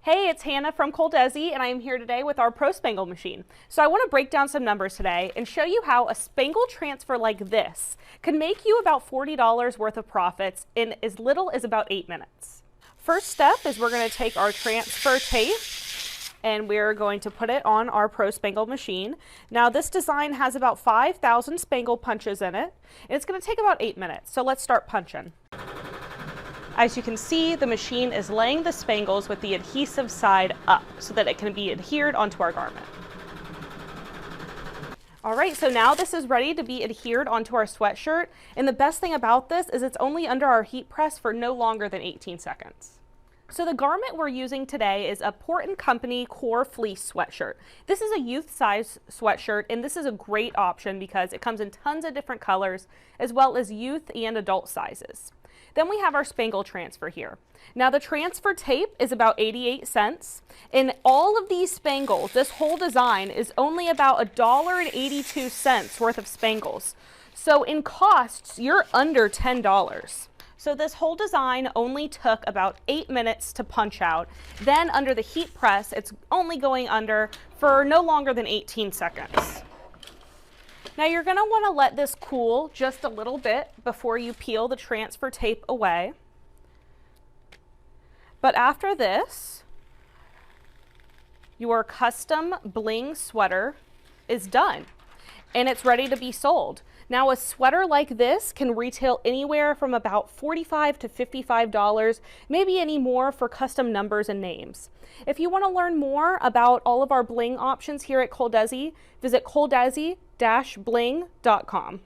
Hey, it's Hannah from ColDesi, and I am here today with our ProSpangle machine. So I want to break down some numbers today and show you how a spangle transfer like this can make you about $40 worth of profits in as little as about 8 minutes. First step is we're going to take our transfer tape and we're going to put it on our ProSpangle machine. Now this design has about 5,000 spangle punches in it, and it's going to take about 8 minutes. So let's start punching. As you can see, the machine is laying the spangles with the adhesive side up so that it can be adhered onto our garment. All right, so now this is ready to be adhered onto our sweatshirt, and the best thing about this is it's only under our heat press for no longer than 18 seconds. So the garment we're using today is a Port & Company Core Fleece sweatshirt. This is a youth size sweatshirt, and this is a great option because it comes in tons of different colors as well as youth and adult sizes. Then we have our spangle transfer here. Now the transfer tape is about 88 cents, and all of these spangles, this whole design is only about $1.82 worth of spangles. So in costs, you're under $10. So this whole design only took about 8 minutes to punch out. Then under the heat press, it's only going under for no longer than 18 seconds. Now you're going to want to let this cool just a little bit before you peel the transfer tape away. But after this, your custom bling sweater is done and it's ready to be sold. Now a sweater like this can retail anywhere from about $45 to $55, maybe any more for custom numbers and names. If you want to learn more about all of our bling options here at ColDesi, visit coldesi-bling.com.